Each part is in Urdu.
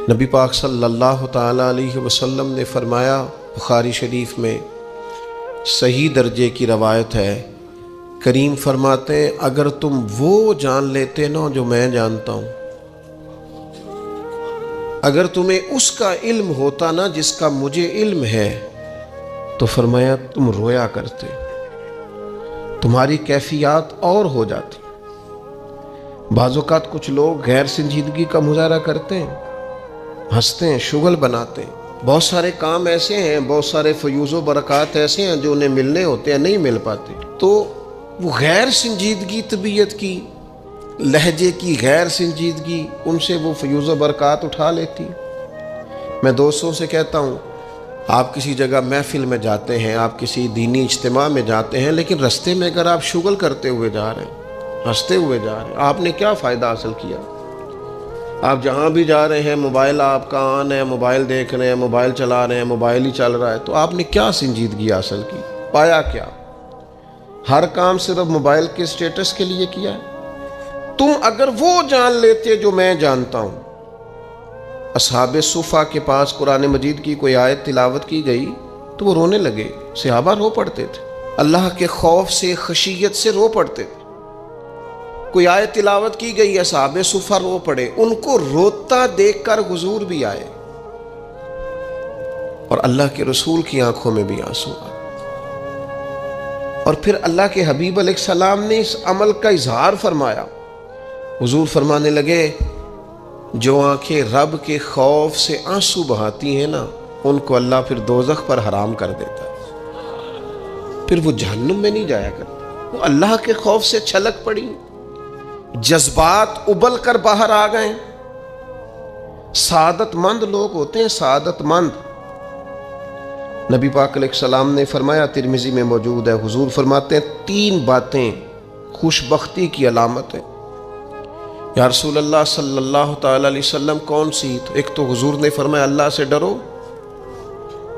نبی پاک صلی اللہ تعالیٰ علیہ وسلم نے فرمایا، بخاری شریف میں صحیح درجے کی روایت ہے، کریم فرماتے ہیں اگر تم وہ جان لیتے نا جو میں جانتا ہوں، اگر تمہیں اس کا علم ہوتا نا جس کا مجھے علم ہے، تو فرمایا تم رویا کرتے، تمہاری کیفیات اور ہو جاتی۔ بعض اوقات کچھ لوگ غیر سنجیدگی کا مظاہرہ کرتے ہیں، ہنستے ہیں، شغل بناتے ہیں، بہت سارے کام ایسے ہیں، بہت سارے فیوز و برکات ایسے ہیں جو انہیں ملنے ہوتے ہیں، نہیں مل پاتے، تو وہ غیر سنجیدگی طبیعت کی، لہجے کی غیر سنجیدگی، ان سے وہ فیوز و برکات اٹھا لیتی۔ میں دوستوں سے کہتا ہوں، آپ کسی جگہ محفل میں جاتے ہیں، آپ کسی دینی اجتماع میں جاتے ہیں، لیکن رستے میں اگر آپ شغل کرتے ہوئے جا رہے ہیں، ہنستے ہوئے جا رہے ہیں، آپ نے کیا فائدہ حاصل کیا؟ آپ جہاں بھی جا رہے ہیں، موبائل آپ کا آن ہے، موبائل دیکھ رہے ہیں، موبائل چلا رہے ہیں، موبائل ہی چل رہا ہے، تو آپ نے کیا سنجیدگی حاصل کی؟ پایا کیا؟ ہر کام صرف موبائل کے سٹیٹس کے لیے کیا ہے؟ تم اگر وہ جان لیتے جو میں جانتا ہوں۔ اصحاب صفا کے پاس قرآن مجید کی کوئی آیت تلاوت کی گئی تو وہ رونے لگے، صحابہ رو پڑتے تھے، اللہ کے خوف سے، خشیت سے رو پڑتے تھے۔ کوئی آیت تلاوت کی گئی، اصحاب صفا رو پڑے، ان کو روتا دیکھ کر حضور بھی آئے اور اللہ کے رسول کی آنکھوں میں بھی آنسو آئے، اور پھر اللہ کے حبیب علیہ السلام نے اس عمل کا اظہار فرمایا۔ حضور فرمانے لگے، جو آنکھیں رب کے خوف سے آنسو بہاتی ہیں نا، ان کو اللہ پھر دوزخ پر حرام کر دیتا ہے، پھر وہ جہنم میں نہیں جایا کرتا، وہ اللہ کے خوف سے چھلک پڑی، جذبات ابل کر باہر آ گئے۔ سعادت مند لوگ ہوتے ہیں، سعادت مند۔ نبی پاک علیہ السلام نے فرمایا، ترمذی میں موجود ہے، حضور فرماتے ہیں 3 باتیں خوش بختی کی علامت ہے۔ یا رسول اللہ صلی اللہ تعالی علیہ وسلم کون سی؟ تو ایک تو حضور نے فرمایا اللہ سے ڈرو،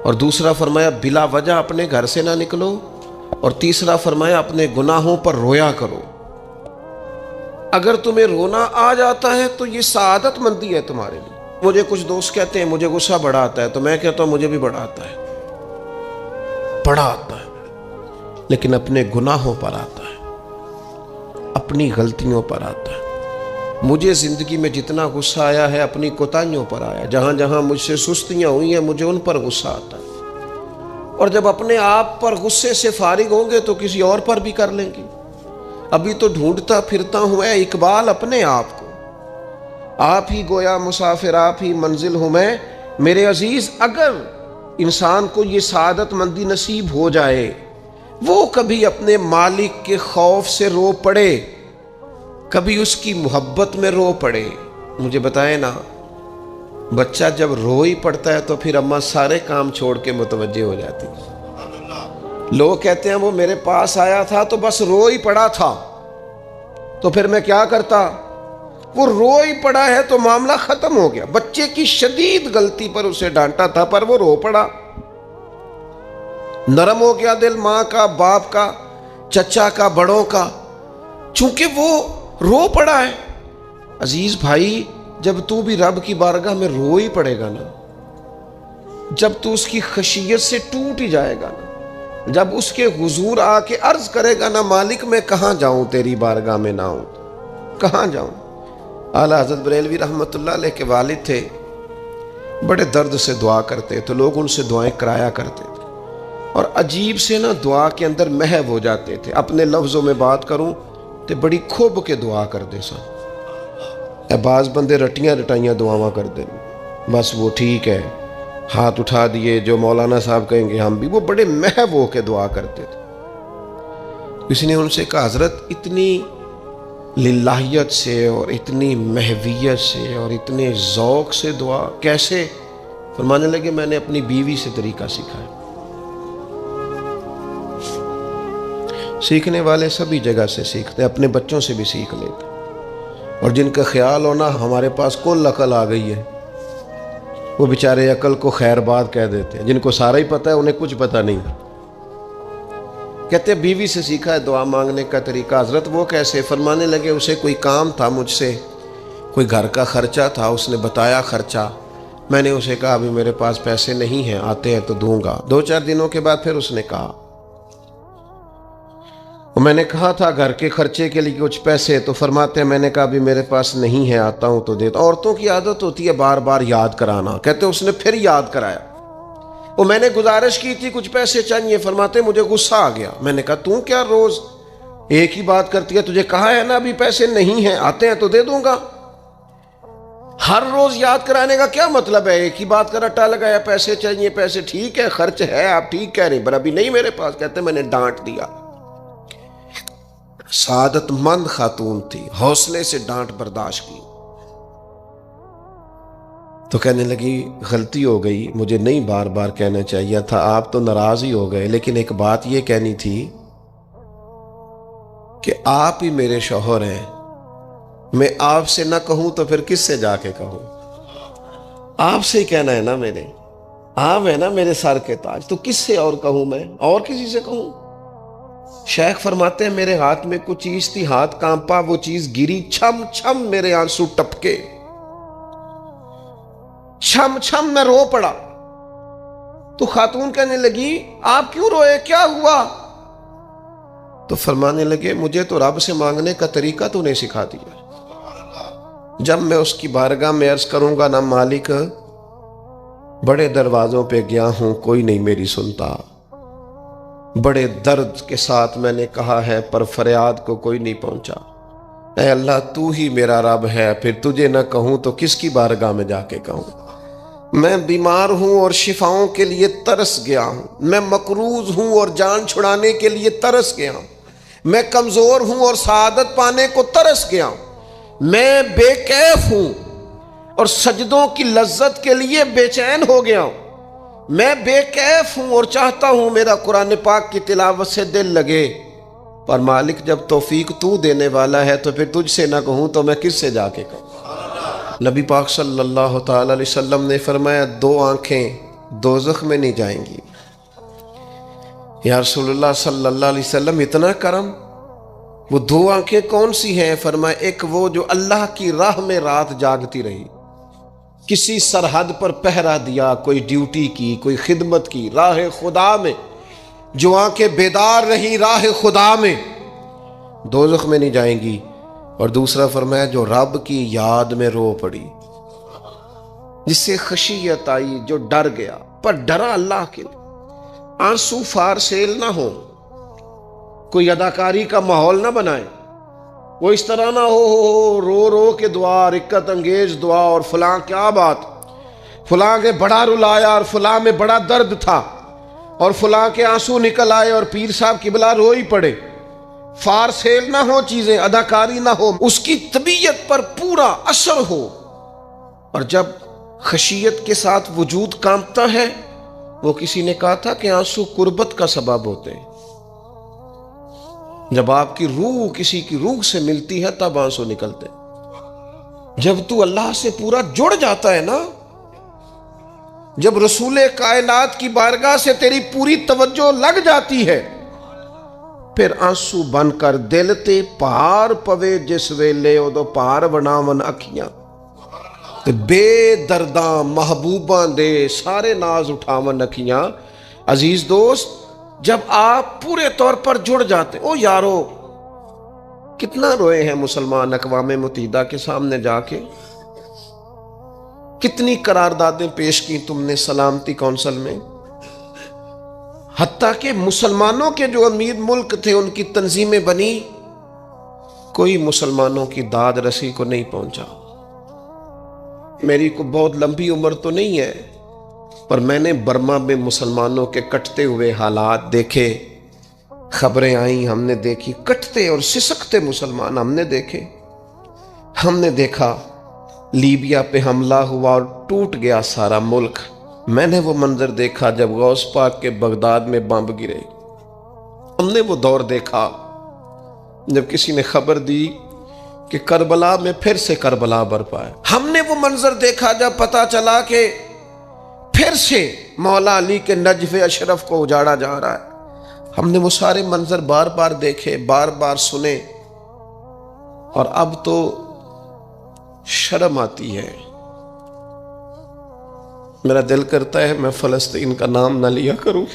اور دوسرا فرمایا بلا وجہ اپنے گھر سے نہ نکلو، اور تیسرا فرمایا اپنے گناہوں پر رویا کرو۔ اگر تمہیں رونا آ جاتا ہے تو یہ سعادت مندی ہے تمہارے لیے۔ مجھے کچھ دوست کہتے ہیں مجھے غصہ بڑا آتا ہے، تو میں کہتا ہوں مجھے بھی بڑا آتا ہے، بڑا آتا ہے، لیکن اپنے گناہوں پر آتا ہے، اپنی غلطیوں پر آتا ہے۔ مجھے زندگی میں جتنا غصہ آیا ہے اپنی کوتاہیوں پر آیا، جہاں جہاں مجھ سے سستیاں ہوئی ہیں مجھے ان پر غصہ آتا ہے، اور جب اپنے آپ پر غصے سے فارغ ہوں گے تو کسی اور پر بھی کر لیں گے۔ ابھی تو ڈھونڈتا پھرتا ہوں اے اقبال اپنے آپ کو، آپ ہی گویا مسافر، آپ ہی منزل ہوں میں۔ میرے عزیز، اگر انسان کو یہ سعادت مندی نصیب ہو جائے، وہ کبھی اپنے مالک کے خوف سے رو پڑے، کبھی اس کی محبت میں رو پڑے۔ مجھے بتائیں نا، بچہ جب رو ہی پڑتا ہے تو پھر اماں سارے کام چھوڑ کے متوجہ ہو جاتی۔ لوگ کہتے ہیں وہ میرے پاس آیا تھا تو بس رو ہی پڑا تھا، تو پھر میں کیا کرتا؟ وہ رو ہی پڑا ہے تو معاملہ ختم ہو گیا۔ بچے کی شدید غلطی پر اسے ڈانٹا تھا، پر وہ رو پڑا، نرم ہو گیا دل ماں کا، باپ کا، چچا کا، بڑوں کا، چونکہ وہ رو پڑا ہے۔ عزیز بھائی، جب تو بھی رب کی بارگاہ میں رو ہی پڑے گا نا، جب تو اس کی خشیت سے ٹوٹ ہی جائے گا نا، جب اس کے حضور آ کے عرض کرے گا نا، مالک میں کہاں جاؤں تیری بارگاہ میں نہ ہوں، کہاں جاؤں؟ اعلیٰ حضرت بریلوی رحمۃ اللہ علیہ کے والد تھے، بڑے درد سے دعا کرتے تو لوگ ان سے دعائیں کرایا کرتے تھے، اور عجیب سے نا دعا کے اندر محو ہو جاتے تھے۔ اپنے لفظوں میں بات کروں تو بڑی کھوب کے دعا کر دے سن، بعض بندے رٹیاں رٹائیاں دعاواں کر دیں، بس وہ ٹھیک ہے، ہاتھ اٹھا دیے، جو مولانا صاحب کہیں گے ہم بھی، وہ بڑے محو ہو کے دعا کرتے تھے۔ کسی نے ان سے کہا حضرت اتنی للہیت سے اور اتنی محویت سے اور اتنے ذوق سے دعا کیسے؟ فرمانے لگے میں نے اپنی بیوی سے طریقہ سیکھا ہے۔ سیکھنے والے سبھی جگہ سے سیکھتے، اپنے بچوں سے بھی سیکھ لیتے، اور جن کا خیال ہونا ہمارے پاس کل عقل آ گئی ہے، وہ بیچارے عقل کو خیر بات کہہ دیتے ہیں، جن کو سارا ہی پتہ ہے انہیں کچھ پتہ نہیں۔ کہتے بیوی سے سیکھا ہے دعا مانگنے کا طریقہ۔ حضرت وہ کیسے؟ فرمانے لگے اسے کوئی کام تھا مجھ سے، کوئی گھر کا خرچہ تھا، اس نے بتایا خرچہ، میں نے اسے کہا ابھی میرے پاس پیسے نہیں ہیں، آتے ہیں تو دوں گا۔ 2-4 دنوں کے بعد پھر اس نے کہا، میں نے کہا تھا گھر کے خرچے کے لیے کچھ پیسے، تو فرماتے ہیں میں نے کہا ابھی میرے پاس نہیں ہے، آتا ہوں تو دیتا۔ عورتوں کی عادت ہوتی ہے بار بار یاد کرانا، کہتے اس نے پھر یاد کرایا، وہ میں نے گزارش کی تھی کچھ پیسے چاہیے، فرماتے مجھے غصہ آ گیا۔ میں نے کہا تو کیا روز ایک ہی بات کرتی ہے، تجھے کہا ہے نا ابھی پیسے نہیں ہیں، آتے ہیں تو دے دوں گا۔ ہر روز یاد کرانے کا کیا مطلب ہے؟ ایک ہی بات کا رٹا لگایا، پیسے چاہیے پیسے، ٹھیک ہے خرچ ہے آپ ٹھیک کہہ رہے ہیں پر ابھی نہیں میرے پاس۔ کہتے میں نے ڈانٹ دیا۔ سعادت مند خاتون تھی، حوصلے سے ڈانٹ برداشت کی۔ تو کہنے لگی غلطی ہو گئی، مجھے نہیں بار بار کہنا چاہیے تھا، آپ تو ناراض ہی ہو گئے، لیکن ایک بات یہ کہنی تھی کہ آپ ہی میرے شوہر ہیں، میں آپ سے نہ کہوں تو پھر کس سے جا کے کہوں؟ آپ سے ہی کہنا ہے نا، میرے آپ ہے نا میرے سر کے تاج، تو کس سے اور کہوں؟ میں اور کسی سے کہوں؟ شیخ فرماتے ہیں میرے ہاتھ میں کچھ چیز تھی، ہاتھ کانپا، وہ چیز گری، چھم چھم میرے آنسو ٹپکے، چھم چھم میں رو پڑا۔ تو خاتون کہنے لگی آپ کیوں روئے، کیا ہوا؟ تو فرمانے لگے مجھے تو رب سے مانگنے کا طریقہ تو نہیں سکھا دیا، جب میں اس کی بارگاہ میں عرض کروں گا نا مالک بڑے دروازوں پہ گیا ہوں کوئی نہیں میری سنتا، بڑے درد کے ساتھ میں نے کہا ہے پر فریاد کو کوئی نہیں پہنچا، اے اللہ تو ہی میرا رب ہے، پھر تجھے نہ کہوں تو کس کی بارگاہ میں جا کے کہوں؟ میں بیمار ہوں اور شفاؤں کے لیے ترس گیا ہوں، میں مقروض ہوں اور جان چھڑانے کے لیے ترس گیا ہوں، میں کمزور ہوں اور سعادت پانے کو ترس گیا ہوں، میں بے کیف ہوں اور سجدوں کی لذت کے لیے بے چین ہو گیا ہوں، میں بے کیف ہوں اور چاہتا ہوں میرا قرآن پاک کی تلاوت سے دل لگے، پر مالک جب توفیق تو دینے والا ہے تو پھر تجھ سے نہ کہوں تو میں کس سے جا کے کہوں؟ نبی پاک صلی اللہ تعالی علیہ وسلم نے فرمایا 2 آنکھیں دوزخ میں نہیں جائیں گی۔ یا رسول اللہ صلی اللہ علیہ وسلم اتنا کرم، وہ 2 آنکھیں کون سی ہیں؟ فرمایا ایک وہ جو اللہ کی راہ میں رات جاگتی رہی، کسی سرحد پر پہرا دیا، کوئی ڈیوٹی کی، کوئی خدمت کی راہ خدا میں، جو آنکھیں بیدار رہی راہ خدا میں دوزخ میں نہیں جائیں گی۔ اور دوسرا فرمایا جو رب کی یاد میں رو پڑی، جس سے خشیت آئی، جو ڈر گیا پر ڈرا اللہ کے لیے، آنسو فار سیل نہ ہو، کوئی اداکاری کا ماحول نہ بنائے، وہ اس طرح نہ ہو رو رو کے دعا، رکت انگیز دعا، اور فلاں کیا بات، فلاں کے بڑا رلایا اور فلاں میں بڑا درد تھا اور فلاں کے آنسو نکل آئے اور پیر صاحب قبلہ رو ہی پڑے۔ فار سیل نہ ہو چیزیں، اداکاری نہ ہو، اس کی طبیعت پر پورا اثر ہو۔ اور جب خشیت کے ساتھ وجود کانپتا ہے، وہ کسی نے کہا تھا کہ آنسو قربت کا سبب ہوتے ہیں، جب آپ کی روح کسی کی روح سے ملتی ہے تب آنسو نکلتے ہیں۔ جب تو اللہ سے پورا جڑ جاتا ہے نا، جب رسول کائنات کی بارگاہ سے تیری پوری توجہ لگ جاتی ہے، پھر آنسو بن کر دل تے پار پوے جس ویلے ادو پار بناون اکھیاں، تے بے درداں محبوباں دے سارے ناز اٹھاون اکھیاں۔ عزیز دوست، جب آپ پورے طور پر جڑ جاتے، او یارو کتنا روئے ہیں مسلمان اقوام متحدہ کے سامنے جا کے، کتنی قراردادیں پیش کی تم نے سلامتی کونسل میں، حتیٰ کہ مسلمانوں کے جو امیر ملک تھے ان کی تنظیمیں بنی، کوئی مسلمانوں کی داد رسی کو نہیں پہنچا۔ میری کو بہت لمبی عمر تو نہیں ہے، پر میں نے برما میں مسلمانوں کے کٹتے ہوئے حالات دیکھے، خبریں آئیں، ہم نے دیکھی، کٹتے اور سسکتے مسلمان ہم نے دیکھے۔ ہم نے دیکھا لیبیا پہ حملہ ہوا اور ٹوٹ گیا سارا ملک۔ میں نے وہ منظر دیکھا جب غوث پاک کے بغداد میں بمب گرے۔ ہم نے وہ دور دیکھا جب کسی نے خبر دی کہ کربلا میں پھر سے کربلا برپا ہے۔ ہم نے وہ منظر دیکھا جب پتا چلا کہ پھر سے مولا علی کے نجف اشرف کو اجاڑا جا رہا ہے۔ ہم نے وہ سارے منظر بار بار دیکھے، بار بار سنے، اور اب تو شرم آتی ہے میرا دل کرتا ہے میں فلسطین کا نام نہ لیا کروں،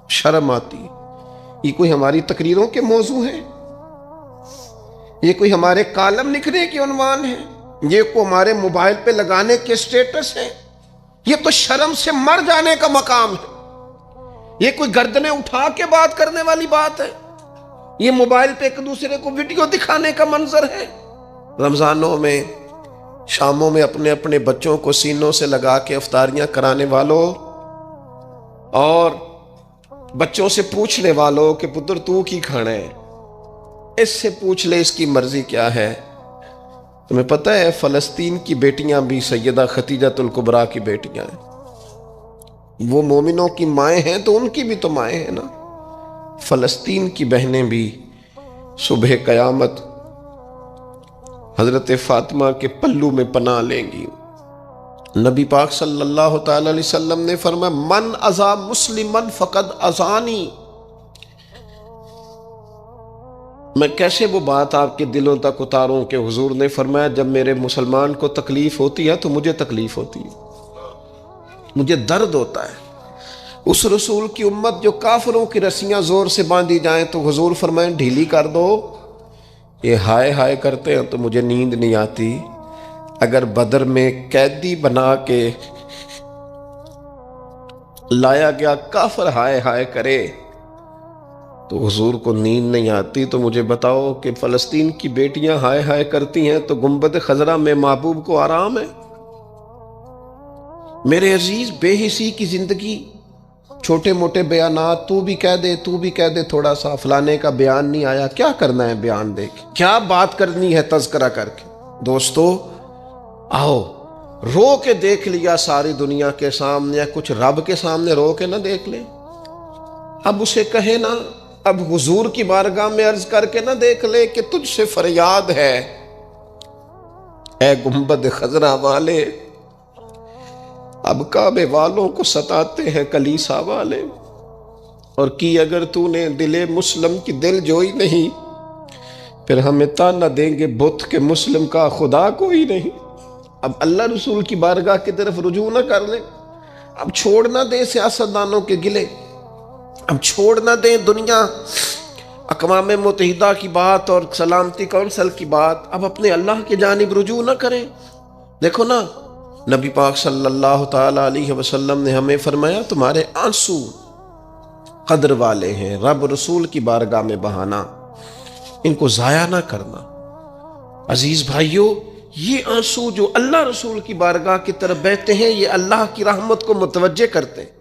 شرم آتی۔ یہ کوئی ہماری تقریروں کے موضوع ہیں؟ یہ کوئی ہمارے کالم لکھنے کے عنوان ہیں؟ یہ کوئی ہمارے موبائل پہ لگانے کے سٹیٹس ہیں؟ یہ تو شرم سے مر جانے کا مقام ہے۔ یہ کوئی گردنیں اٹھا کے بات کرنے والی بات ہے؟ یہ موبائل پہ ایک دوسرے کو ویڈیو دکھانے کا منظر ہے؟ رمضانوں میں شاموں میں اپنے اپنے بچوں کو سینوں سے لگا کے افطاریاں کرانے والوں اور بچوں سے پوچھنے والوں کہ پتر تو کی کھانا ہے، اس سے پوچھ لے اس کی مرضی کیا ہے۔ تمہیں پتہ ہے فلسطین کی بیٹیاں بھی سیدہ خدیجہ الکبریٰ کی بیٹیاں ہیں، وہ مومنوں کی مائیں ہیں تو ان کی بھی تو مائیں ہیں نا۔ فلسطین کی بہنیں بھی صبح قیامت حضرت فاطمہ کے پلو میں پناہ لیں گی۔ نبی پاک صلی اللہ تعالی علیہ وسلم نے فرمایا من اذا مسلمن فقد اذانی۔ میں کیسے وہ بات آپ کے دلوں تک اتاروں کہ حضور نے فرمایا جب میرے مسلمان کو تکلیف ہوتی ہے تو مجھے تکلیف ہوتی ہے، مجھے درد ہوتا ہے۔ اس رسول کی امت جو کافروں کی رسیاں زور سے باندھی جائیں تو حضور فرمائیں ڈھیلی کر دو، یہ ہائے ہائے کرتے ہیں تو مجھے نیند نہیں آتی۔ اگر بدر میں قیدی بنا کے لایا گیا کافر ہائے ہائے کرے تو حضور کو نیند نہیں آتی، تو مجھے بتاؤ کہ فلسطین کی بیٹیاں ہائے ہائے کرتی ہیں تو گنبد خضرا میں محبوب کو آرام ہے؟ میرے عزیز، بے حسی کی زندگی، چھوٹے موٹے بیانات، تو بھی کہہ دے تھوڑا سا فلانے کا بیان نہیں آیا، کیا کرنا ہے بیان دے کے، کیا بات کرنی ہے تذکرہ کر کے؟ دوستو آؤ رو کے دیکھ لیا ساری دنیا کے سامنے، کچھ رب کے سامنے رو کے نہ دیکھ لے؟ اب اسے کہے نا، اب حضور کی بارگاہ میں عرض کر کے نہ دیکھ لے کہ تجھ سے فریاد ہے اے گنبد خضرا والے، اب کعبے والوں کو ستاتے ہیں کلیسا والے، اور کی اگر تو نے دل مسلم کی دل جوئی نہیں، پھر ہمیں تانا دیں گے بت کہ مسلم کا خدا کوئی نہیں۔ اب اللہ رسول کی بارگاہ کی طرف رجوع نہ کر لیں، اب چھوڑ نہ دیں سیاستدانوں کے گلے، اب چھوڑ نہ دیں دنیا اقوام متحدہ کی بات اور سلامتی کونسل کی بات، اب اپنے اللہ کی جانب رجوع نہ کریں۔ دیکھو نا، نبی پاک صلی اللہ تعالی علیہ وسلم نے ہمیں فرمایا تمہارے آنسو قدر والے ہیں، رب رسول کی بارگاہ میں بہانا، ان کو ضائع نہ کرنا۔ عزیز بھائیو، یہ آنسو جو اللہ رسول کی بارگاہ کی طرف بہتے ہیں یہ اللہ کی رحمت کو متوجہ کرتے ہیں،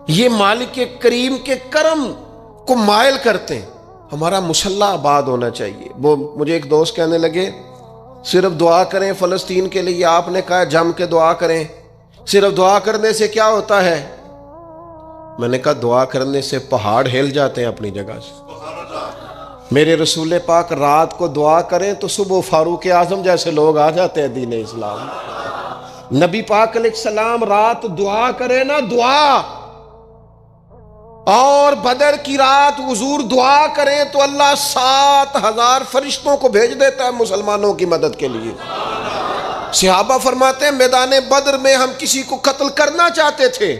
یہ مالک کریم کے کرم کو مائل کرتے ہیں۔ ہمارا مسلح آباد ہونا چاہیے۔ وہ مجھے ایک دوست کہنے لگے صرف دعا کریں فلسطین کے لیے، آپ نے کہا جم کے دعا کریں، صرف دعا کرنے سے کیا ہوتا ہے؟ میں نے کہا دعا کرنے سے پہاڑ ہل جاتے ہیں اپنی جگہ سے۔ میرے رسول پاک رات کو دعا کریں تو صبح فاروق اعظم جیسے لوگ آ جاتے ہیں دین اسلام۔ نبی پاک علیہ السلام رات دعا کریں نا، دعا، اور بدر کی رات حضور دعا کریں تو اللہ 7,000 فرشتوں کو بھیج دیتا ہے مسلمانوں کی مدد کے لیے۔ صحابہ فرماتے ہیں میدان بدر میں ہم کسی کو قتل کرنا چاہتے تھے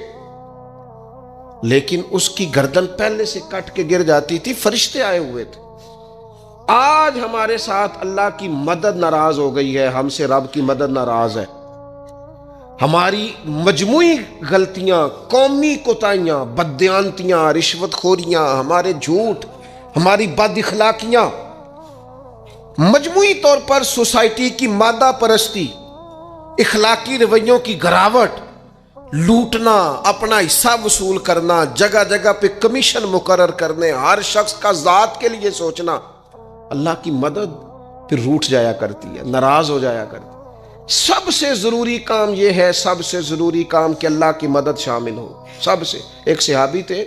لیکن اس کی گردن پہلے سے کٹ کے گر جاتی تھی، فرشتے آئے ہوئے تھے۔ آج ہمارے ساتھ اللہ کی مدد ناراض ہو گئی ہے، ہم سے رب کی مدد ناراض ہے۔ ہماری مجموعی غلطیاں، قومی کوتاہیاں، بددیانتیاں، رشوت خوریاں، ہمارے جھوٹ، ہماری بد اخلاقیاں، مجموعی طور پر سوسائٹی کی مادہ پرستی، اخلاقی رویوں کی گراوٹ، لوٹنا، اپنا حصہ وصول کرنا، جگہ جگہ پہ کمیشن مقرر کرنے، ہر شخص کا ذات کے لیے سوچنا، اللہ کی مدد پھر روٹ جایا کرتی ہے، ناراض ہو جایا کرتی ہے۔ سب سے ضروری کام یہ ہے، سب سے ضروری کام کہ اللہ کی مدد شامل ہو۔ سب سے، ایک صحابی تھے،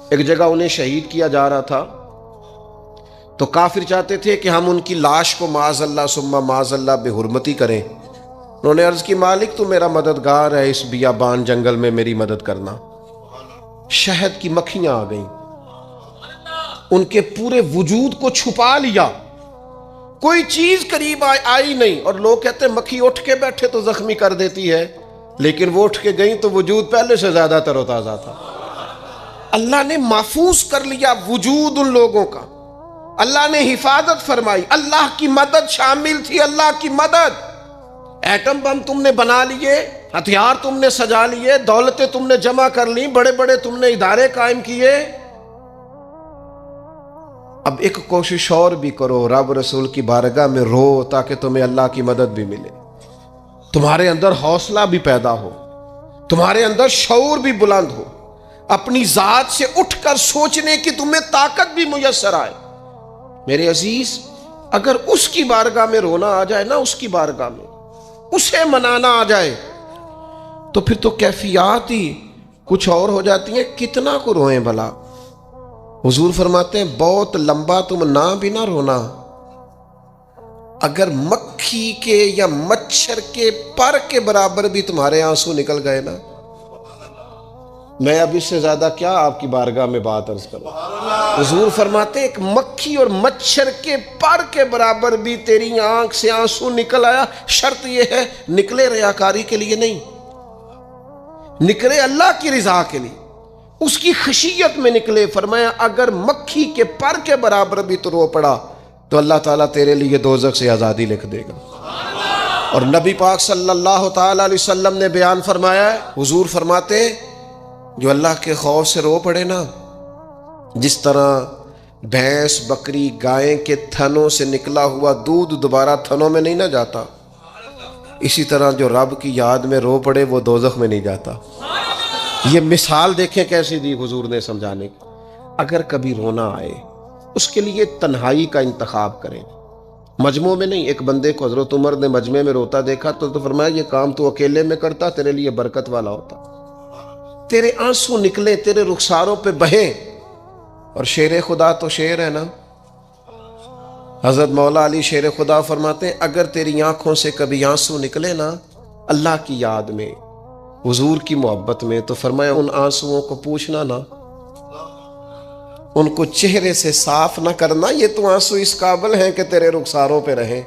ایک جگہ انہیں شہید کیا جا رہا تھا تو کافر چاہتے تھے کہ ہم ان کی لاش کو معاذ اللہ ثم معاذ اللہ بے حرمتی کریں۔ انہوں نے عرض کی مالک تو میرا مددگار ہے، اس بیابان جنگل میں میری مدد کرنا۔ شہد کی مکھیاں آ گئیں، ان کے پورے وجود کو چھپا لیا، کوئی چیز قریب آئی نہیں. اور لوگ کہتے ہیں مکھی اٹھ کے بیٹھے تو زخمی کر دیتی ہے، لیکن وہ اٹھ کے گئیں تو وجود پہلے سے زیادہ تر و تازہ تھا. اللہ نے محفوظ کر لیا وجود ان لوگوں کا، اللہ نے حفاظت فرمائی، اللہ کی مدد شامل تھی، اللہ کی مدد. ایٹم بم تم نے بنا لیے، ہتھیار تم نے سجا لیے، دولتیں تم نے جمع کر لی، بڑے بڑے تم نے ادارے قائم کیے. اب ایک کوشش اور بھی کرو، رب رسول کی بارگاہ میں رو تاکہ تمہیں اللہ کی مدد بھی ملے، تمہارے اندر حوصلہ بھی پیدا ہو، تمہارے اندر شعور بھی بلند ہو، اپنی ذات سے اٹھ کر سوچنے کی تمہیں طاقت بھی میسر آئے. میرے عزیز، اگر اس کی بارگاہ میں رونا آ جائے نا، اس کی بارگاہ میں اسے منانا آ جائے، تو پھر تو کیفیات ہی کچھ اور ہو جاتی ہیں. کتنا کو روئیں بھلا؟ حضور فرماتے ہیں بہت لمبا تم نہ بھی نہ رونا، اگر مکھی کے یا مچھر کے پر کے برابر بھی تمہارے آنسو نکل گئے نا، میں اب اس سے زیادہ کیا آپ کی بارگاہ میں بات عرض کروں. حضور فرماتے ہیں ایک مکھی اور مچھر کے پر کے برابر بھی تیری آنکھ سے آنسو نکل آیا، شرط یہ ہے نکلے ریاکاری کے لیے نہیں، نکلے اللہ کی رضا کے لیے، اس کی خشیت میں نکلے. فرمایا اگر مکھی کے پر کے برابر بھی تو رو پڑا تو اللہ تعالیٰ تیرے لیے دوزخ سے آزادی لکھ دے گا. اور نبی پاک صلی اللہ تعالیٰ علیہ وسلم نے بیان فرمایا ہے، حضور فرماتے جو اللہ کے خوف سے رو پڑے نا، جس طرح بھینس بکری گائیں کے تھنوں سے نکلا ہوا دودھ دوبارہ تھنوں میں نہیں نہ جاتا، اسی طرح جو رب کی یاد میں رو پڑے وہ دوزخ میں نہیں جاتا. یہ مثال دیکھیں کیسی دی حضور نے سمجھانے کی. اگر کبھی رونا آئے اس کے لیے تنہائی کا انتخاب کریں، مجمع میں نہیں. ایک بندے کو حضرت عمر نے مجمع میں روتا دیکھا تو فرمایا یہ کام تو اکیلے میں کرتا، تیرے لیے برکت والا ہوتا، تیرے آنسو نکلے، تیرے رخساروں پہ بہیں. اور شیر خدا تو شیر ہے نا، حضرت مولا علی شیر خدا فرماتے ہیں اگر تیری آنکھوں سے کبھی آنسو نکلے نا اللہ کی یاد میں، حضور کی محبت میں، تو فرمایا ان آنسوؤں کو پوچھنا نا، ان کو چہرے سے صاف نہ کرنا. یہ تو آنسو اس قابل ہیں کہ تیرے رخساروں پہ رہیں،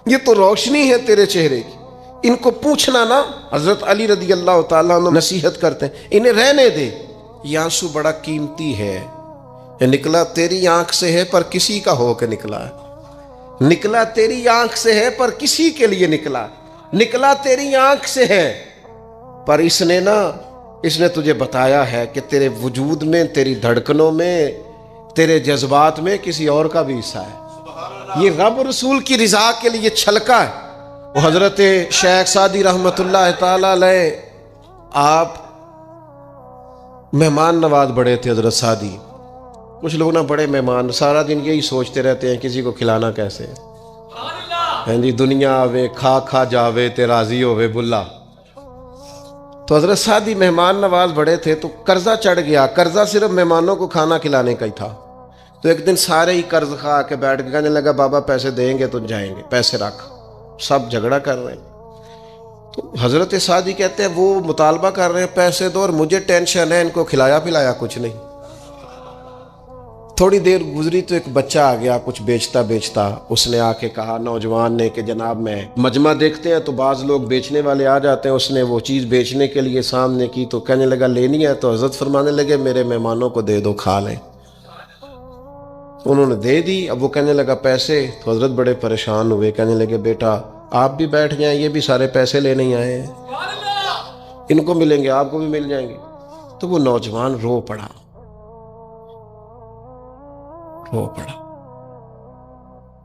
یہ تو روشنی ہے تیرے چہرے کی، ان کو پوچھنا نا. حضرت علی رضی اللہ تعالیٰ عنہ نصیحت کرتے ہیں انہیں رہنے دے، یہ آنسو بڑا قیمتی ہے، یہ نکلا تیری آنکھ سے ہے پر کسی کا ہو کے نکلا ہے، نکلا تیری آنکھ سے ہے پر کسی کے لیے نکلا، نکلا تیری آنکھ سے ہے پر اس نے تجھے بتایا ہے کہ تیرے وجود میں، تیری دھڑکنوں میں، تیرے جذبات میں کسی اور کا بھی حصہ ہے. یہ رب رسول کی رضا کے لیے چھلکا ہے. وہ حضرت شیخ سعدی رحمۃ اللہ تعالی علیہ آپ مہمان نواز بڑے تھے. حضرت سعدی کچھ لوگ نا بڑے مہمان، سارا دن یہی سوچتے رہتے ہیں کسی کو کھلانا کیسے ہے جی، دنیا آوے کھا کھا جاوے تے راضی ہووے بلا. تو حضرت سعدی مہمان نواز بڑے تھے تو قرضہ چڑھ گیا. قرضہ صرف مہمانوں کو کھانا کھلانے کا ہی تھا. تو ایک دن سارے ہی قرض کھا کے بیٹھ کے کہنے لگا بابا پیسے دیں گے تو جائیں گے، پیسے رکھ. سب جھگڑا کر رہے ہیں. تو حضرت سعدی کہتے ہیں وہ مطالبہ کر رہے ہیں پیسے دو اور مجھے ٹینشن ہے، ان کو کھلایا پلایا کچھ نہیں. تھوڑی دیر گزری تو ایک بچہ آ گیا کچھ بیچتا بیچتا. اس نے آ کے کہا نوجوان نے کہ جناب میں مجمع دیکھتے ہیں تو بعض لوگ بیچنے والے آ جاتے ہیں. اس نے وہ چیز بیچنے کے لیے سامنے کی تو کہنے لگا لینی ہے. تو حضرت فرمانے لگے میرے مہمانوں کو دے دو کھا لیں. انہوں نے دے دی. اب وہ کہنے لگا پیسے. تو حضرت بڑے پریشان ہوئے، کہنے لگے بیٹا آپ بھی بیٹھ جائیں، یہ بھی سارے پیسے لینے ہی آئے ہیں، ان کو ملیں گے آپ کو بھی مل جائیں گے. تو وہ نوجوان رو پڑا.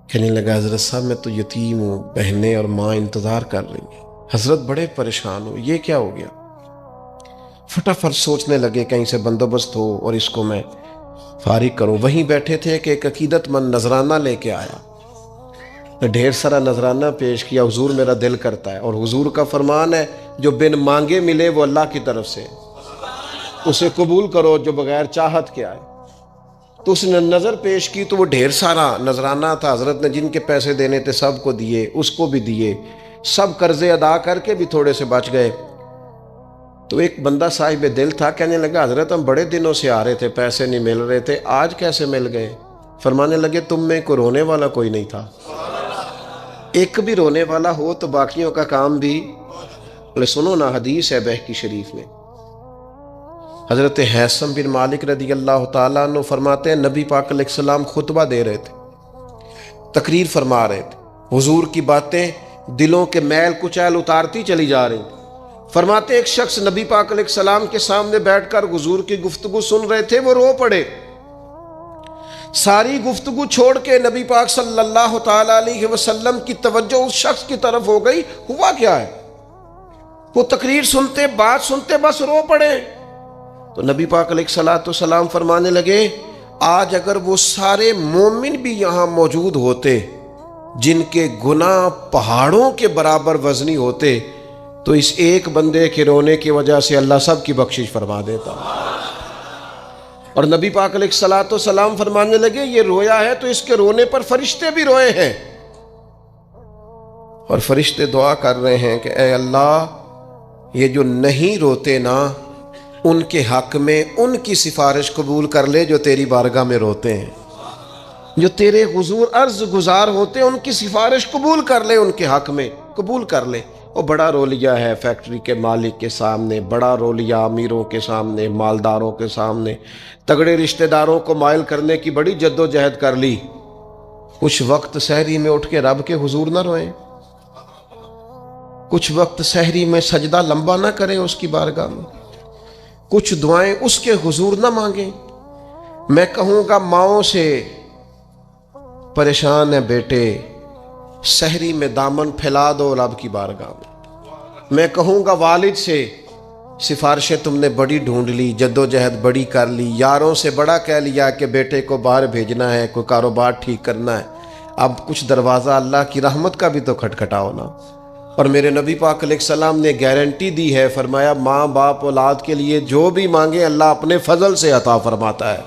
کہنے لگا حضرت صاحب میں تو یتیم ہوں، بہنیں اور ماں انتظار کر رہی ہیں. حضرت بڑے پریشان ہو، یہ کیا ہو گیا؟ فٹافٹ سوچنے لگے کہیں سے بندوبست ہو اور اس کو میں فارغ کروں. وہیں بیٹھے تھے کہ ایک عقیدت مند نذرانہ لے کے آیا. ڈھیر سارا نذرانہ پیش کیا. حضور میرا دل کرتا ہے، اور حضور کا فرمان ہے جو بن مانگے ملے وہ اللہ کی طرف سے، اسے قبول کرو جو بغیر چاہت کے آئے. تو اس نے نظر پیش کی تو وہ ڈھیر سارا نذرانہ تھا. حضرت نے جن کے پیسے دینے تھے سب کو دیے، اس کو بھی دیے. سب قرضے ادا کر کے بھی تھوڑے سے بچ گئے. تو ایک بندہ صاحب دل تھا، کہنے لگا حضرت ہم بڑے دنوں سے آ رہے تھے، پیسے نہیں مل رہے تھے، آج کیسے مل گئے؟ فرمانے لگے تم میں کوئی رونے والا کوئی نہیں تھا. ایک بھی رونے والا ہو تو باقیوں کا کام بھی سنو نا، حدیث ہے بہقی شریف میں، حضرت ہیثم بن مالک رضی اللہ تعالیٰ عنہ فرماتے ہیں نبی پاک علیہ السلام خطبہ دے رہے تھے، تقریر فرما رہے تھے، حضور کی باتیں دلوں کے میل کچیل اتارتی چلی جا رہی تھی۔ فرماتے ایک شخص نبی پاک علیہ السلام کے سامنے بیٹھ کر حضور کی گفتگو سن رہے تھے، وہ رو پڑے، ساری گفتگو چھوڑ کے نبی پاک صلی اللہ تعالیٰ علیہ وسلم کی توجہ اس شخص کی طرف ہو گئی۔ ہوا کیا ہے؟ وہ تقریر سنتے، بات سنتے بس رو پڑے۔ تو نبی پاک علیہ السلام فرمانے لگے آج اگر وہ سارے مومن بھی یہاں موجود ہوتے جن کے گناہ پہاڑوں کے برابر وزنی ہوتے تو اس ایک بندے کے رونے کی وجہ سے اللہ سب کی بخشش فرما دیتا۔ اور نبی پاک علیہ السلام فرمانے لگے یہ رویا ہے تو اس کے رونے پر فرشتے بھی روئے ہیں، اور فرشتے دعا کر رہے ہیں کہ اے اللہ یہ جو نہیں روتے نا ان کے حق میں ان کی سفارش قبول کر لے جو تیری بارگاہ میں روتے ہیں، جو تیرے حضور عرض گزار ہوتے ہیں ان کی سفارش قبول کر لے، ان کے حق میں قبول کر لے۔ وہ بڑا رولیا ہے فیکٹری کے مالک کے سامنے، بڑا رولیا امیروں کے سامنے، مالداروں کے سامنے، تگڑے رشتہ داروں کو مائل کرنے کی بڑی جد و جہد کر لی، کچھ وقت سحری میں اٹھ کے رب کے حضور نہ روئیں، کچھ وقت سحری میں سجدہ لمبا نہ کریں اس کی بارگاہ میں، کچھ دعائیں اس کے حضور نہ مانگیں۔ میں کہوں گا ماؤں سے پریشان ہے بیٹے، سحری میں دامن پھیلا دو رب کی بارگاہ میں۔ میں کہوں گا والد سے سفارشیں تم نے بڑی ڈھونڈ لی، جد و جہد بڑی کر لی، یاروں سے بڑا کہہ لیا کہ بیٹے کو باہر بھیجنا ہے، کوئی کاروبار ٹھیک کرنا ہے، اب کچھ دروازہ اللہ کی رحمت کا بھی تو کھٹکھٹاؤ نا۔ اور میرے نبی پاک علیہ السلام نے گارنٹی دی ہے، فرمایا ماں باپ اولاد کے لیے جو بھی مانگے اللہ اپنے فضل سے عطا فرماتا ہے۔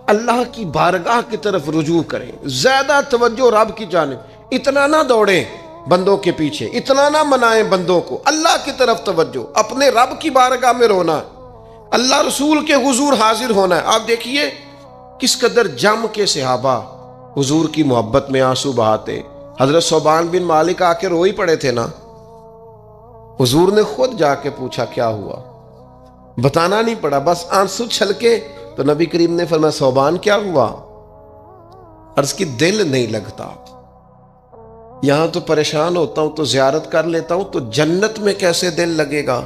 اللہ کی بارگاہ کی طرف رجوع کریں، زیادہ توجہ رب کی جانب، اتنا نہ دوڑیں بندوں کے پیچھے، اتنا نہ منائیں بندوں کو، اللہ کی طرف توجہ، اپنے رب کی بارگاہ میں رونا، اللہ رسول کے حضور حاضر ہونا ہے۔ آپ دیکھیے کس قدر جم کے صحابہ حضور کی محبت میں آنسو بہاتے۔ حضرت ثوبان بن مالک آ کے روئی پڑے تھے نا، حضور نے خود جا کے پوچھا کیا ہوا، بتانا نہیں پڑا، بس آنسو چھلکے تو نبی کریم نے فرمایا ثوبان کیا ہوا؟ عرض کی دل نہیں لگتا، یہاں تو پریشان ہوتا ہوں تو زیارت کر لیتا ہوں تو جنت میں کیسے دل لگے گا؟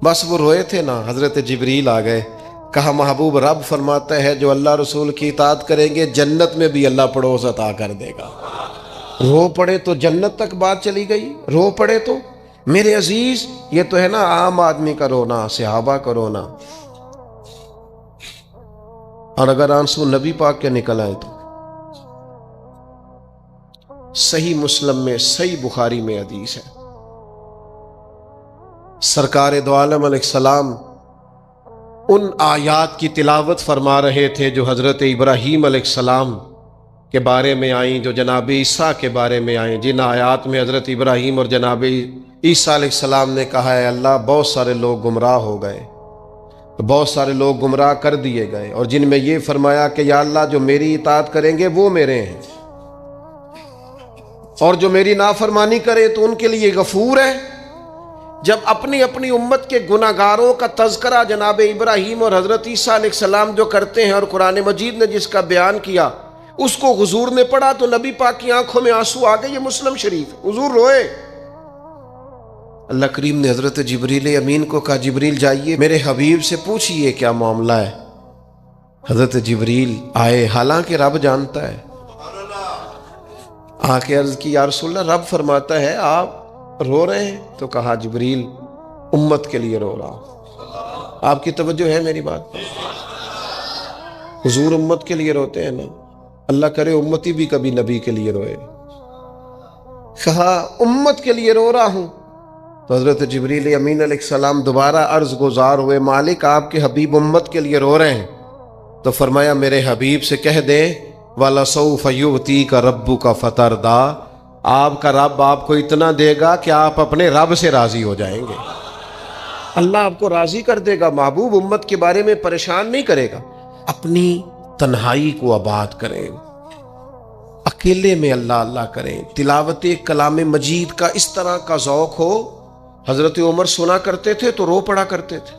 بس وہ روئے تھے نا، حضرت جبریل آ گئے، کہا محبوب رب فرماتا ہے جو اللہ رسول کی اطاعت کریں گے جنت میں بھی اللہ پڑوس عطا کر دے گا۔ رو پڑے تو جنت تک بات چلی گئی، رو پڑے تو میرے عزیز یہ تو ہے نا عام آدمی کا رونا، صحابہ کا رونا، اور اگر آنسو نبی پاک کے نکل آئے تو صحیح مسلم میں، صحیح بخاری میں حدیث ہے، سرکار دو عالم علیہ السلام ان آیات کی تلاوت فرما رہے تھے جو حضرت ابراہیم علیہ السلام کے بارے میں آئیں، جو جناب عیسیٰ کے بارے میں آئیں، جن آیات میں حضرت ابراہیم اور جناب عیسیٰ علیہ السلام نے کہا ہے اللہ بہت سارے لوگ گمراہ ہو گئے، بہت سارے لوگ گمراہ کر دیے گئے، اور جن میں یہ فرمایا کہ یا اللہ جو میری اطاعت کریں گے وہ میرے ہیں، اور جو میری نافرمانی کرے تو ان کے لیے غفور ہے۔ جب اپنی اپنی امت کے گناہگاروں کا تذکرہ جناب ابراہیم اور حضرت عیسیٰ علیہ السلام جو کرتے ہیں اور قرآن مجید نے جس کا بیان کیا اس کو حضور نے پڑھا تو نبی پاک کی آنکھوں میں آنسو آ گئے۔ یہ مسلم شریف، حضور روئے۔ اللہ کریم نے حضرت جبریل امین کو کہا جبریل جائیے میرے حبیب سے پوچھئے کیا معاملہ ہے۔ حضرت جبریل آئے، حالانکہ رب جانتا ہے، آ کے عرض کی یا رسول اللہ رب فرماتا ہے آپ رو رہے ہیں، تو کہا جبریل امت کے لیے رو رہا ہوں۔ آپ کی توجہ ہے میری بات پر؟ حضور امت کے لیے روتے ہیں نا، اللہ کرے امتی بھی کبھی نبی کے لیے روئے۔ کہا امت کے لیے رو رہا ہوں، تو حضرت جبریل امین علیہ السلام دوبارہ عرض گزار ہوئے مالک آپ کے حبیب امت کے لیے رو رہے ہیں، تو فرمایا میرے حبیب سے کہہ دے وَلَسَوْفَ يُؤْتِيكَ رَبُّكَ فَتَرْضَىٰ، آپ کا رب آپ کو اتنا دے گا کہ آپ اپنے رب سے راضی ہو جائیں گے۔ اللہ آپ کو راضی کر دے گا، محبوب امت کے بارے میں پریشان نہیں کرے گا۔ اپنی تنہائی کو آباد کریں، اکیلے میں اللہ اللہ کریں، تلاوت کلام مجید کا اس طرح کا ذوق ہو۔ حضرت عمر سنا کرتے تھے تو رو پڑا کرتے تھے۔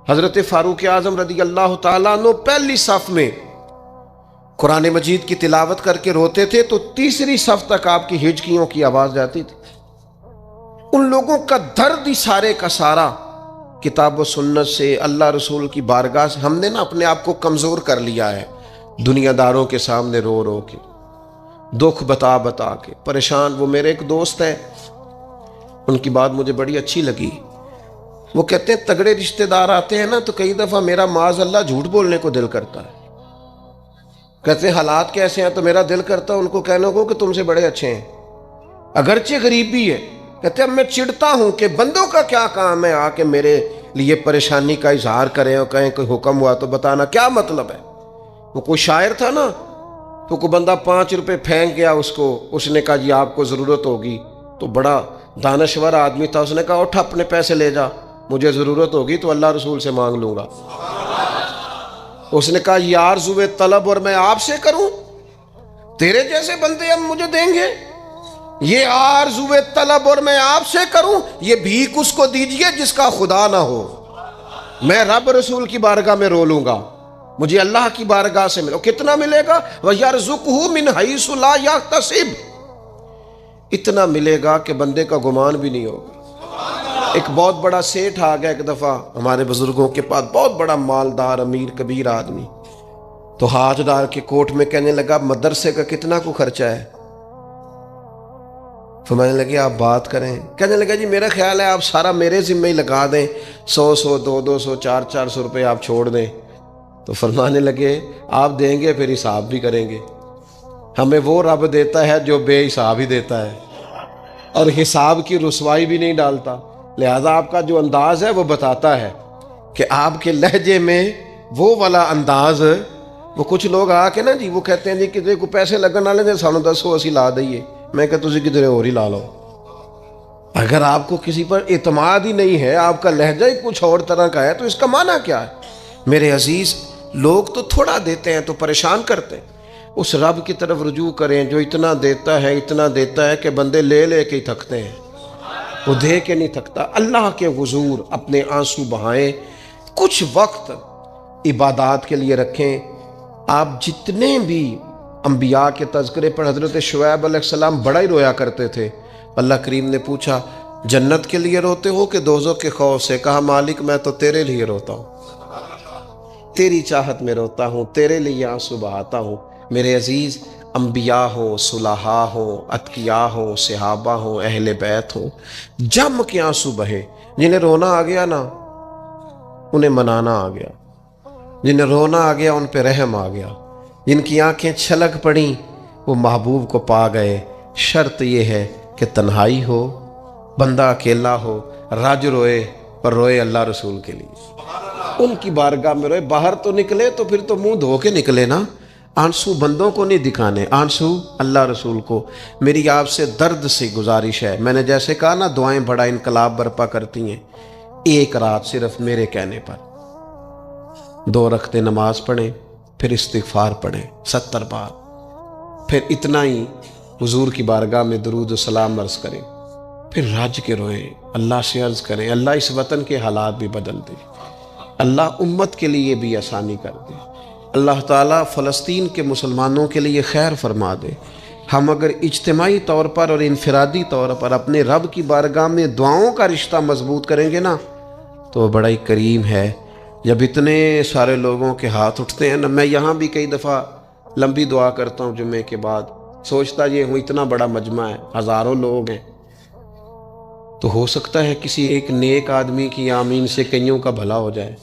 حضرت فاروق اعظم رضی اللہ تعالیٰ عنہ پہلی صف میں قرآن مجید کی تلاوت کر کے روتے تھے تو تیسری صف تک آپ کی ہچکیوں کی آواز جاتی تھی۔ ان لوگوں کا درد ہی سارے کا سارا کتاب و سنت سے، اللہ رسول کی بارگاہ سے ہم نے نا اپنے آپ کو کمزور کر لیا ہے، دنیا داروں کے سامنے رو رو کے، دکھ بتا بتا کے پریشان۔ وہ میرے ایک دوست ہے، ان کی بات مجھے بڑی اچھی لگی۔ وہ کہتے ہیں تگڑے رشتہ دار آتے ہیں نا تو کئی دفعہ میرا معاذ اللہ جھوٹ بولنے کو دل کرتا ہے۔ کہتے ہیں حالات کیسے ہیں تو میرا دل کرتا ہے ان کو کہنے کو کہ تم سے بڑے اچھے ہیں، اگرچہ غریبی ہے۔ کہتے ہیں میں چڑھتا ہوں کہ بندوں کا کیا کام ہے آ کے میرے لیے پریشانی کا اظہار کریں اور کہیں کوئی حکم ہوا تو بتانا، کیا مطلب ہے؟ وہ کوئی شاعر تھا نا، تو کوئی بندہ 5 روپے پھینک گیا اس کو، اس نے کہا جی آپ کو ضرورت ہوگی، تو بڑا دانشور آدمی تھا، اس نے کہا اٹھ اپنے پیسے لے جا، مجھے ضرورت ہوگی تو اللہ رسول سے مانگ لوں گا۔ اس نے کہا یہ آرزوئے طلب اور میں آپ سے کروں، تیرے جیسے بندے ہم مجھے دیں گے؟ یہ آرزوئے طلب اور میں آپ سے کروں، یہ بھیک اس کو دیجئے جس کا خدا نہ ہو۔ میں رب رسول کی بارگاہ میں رو لوں گا، مجھے اللہ کی بارگاہ سے ملو۔ کتنا ملے گا؟ وَيَرْزُقْهُ مِنْ حَيْثُ لَا يَحْتَسِبُ، اتنا ملے گا کہ بندے کا گمان بھی نہیں ہوگا۔ ایک بہت بڑا سیٹھ آ گیا ایک دفعہ ہمارے بزرگوں کے پاس، بہت بڑا مالدار امیر کبیر آدمی، تو ہاتھ ڈال کے کوٹ میں کہنے لگا مدرسے کا کتنا کو خرچہ ہے؟ فرمانے لگے آپ بات کریں۔ کہنے لگا جی میرا خیال ہے آپ سارا میرے ذمہ ہی لگا دیں، 100 200 400 روپے آپ چھوڑ دیں۔ تو فرمانے لگے آپ دیں گے پھر حساب بھی کریں گے، ہمیں وہ رب دیتا ہے جو بے حساب ہی دیتا ہے اور حساب کی رسوائی بھی نہیں ڈالتا، لہذا آپ کا جو انداز ہے وہ بتاتا ہے کہ آپ کے لہجے میں وہ والا انداز۔ وہ کچھ لوگ آ کے نا جی وہ کہتے ہیں جی کسی کو پیسے لگن والے نے سانو دسو اسی لا دئیے، میں کہ تسی کدھر اور ہی لا لو۔ اگر آپ کو کسی پر اعتماد ہی نہیں ہے، آپ کا لہجہ ہی کچھ اور طرح کا ہے، تو اس کا معنی کیا ہے؟ میرے عزیز، لوگ تو تھوڑا دیتے ہیں تو پریشان کرتے ہیں، اس رب کی طرف رجوع کریں جو اتنا دیتا ہے کہ بندے لے لے کے ہی تھکتے ہیں، وہ دے کے نہیں تھکتا۔ اللہ کے حضور اپنے آنسو بہائیں، کچھ وقت عبادات کے لیے رکھیں۔ آپ جتنے بھی انبیاء کے تذکرے پر، حضرت شعیب علیہ السلام بڑا ہی رویا کرتے تھے۔ اللہ کریم نے پوچھا جنت کے لیے روتے ہو کہ دوزخ کے خوف سے؟ کہا مالک میں تو تیرے لیے روتا ہوں، تیری چاہت میں روتا ہوں، تیرے لیے آنسو بہاتا ہوں۔ میرے عزیز، انبیاء ہوں، صلحاء ہوں، اتقیاء ہوں، صحابہ ہوں، اہل بیت ہوں، جم کے آنسو بہے۔ جنہیں رونا آ گیا نا انہیں منانا آ گیا، جنہیں رونا آ گیا ان پہ رحم آ گیا، جن کی آنکھیں چھلک پڑیں وہ محبوب کو پا گئے۔ شرط یہ ہے کہ تنہائی ہو، بندہ اکیلا ہو، رج روئے پر روئے اللہ رسول کے لیے، ان کی بارگاہ میں روئے۔ باہر تو نکلے تو پھر تو منہ دھو کے نکلے نا، آنسو بندوں کو نہیں دکھانے، آنسو اللہ رسول کو۔ میری آپ سے درد سے گزارش ہے، میں نے جیسے کہا نا دعائیں بڑا انقلاب برپا کرتی ہیں، ایک رات صرف میرے کہنے پر 2 رکعتیں نماز پڑھیں، پھر استغفار پڑھیں 70 بار، پھر اتنا ہی حضور کی بارگاہ میں درود و سلام عرض کریں، پھر رج کے روئیں، اللہ سے عرض کریں اللہ اس وطن کے حالات بھی بدل دے، اللہ امت کے لیے بھی آسانی کر دے، اللہ تعالیٰ فلسطین کے مسلمانوں کے لیے خیر فرما دے۔ ہم اگر اجتماعی طور پر اور انفرادی طور پر اپنے رب کی بارگاہ میں دعاؤں کا رشتہ مضبوط کریں گے نا تو بڑا ہی کریم ہے۔ جب اتنے سارے لوگوں کے ہاتھ اٹھتے ہیں نا، میں یہاں بھی کئی دفعہ لمبی دعا کرتا ہوں جمعے کے بعد، سوچتا یہ ہوں اتنا بڑا مجمع ہے، ہزاروں لوگ ہیں، تو ہو سکتا ہے کسی ایک نیک آدمی کی آمین سے کئیوں کا بھلا ہو جائے،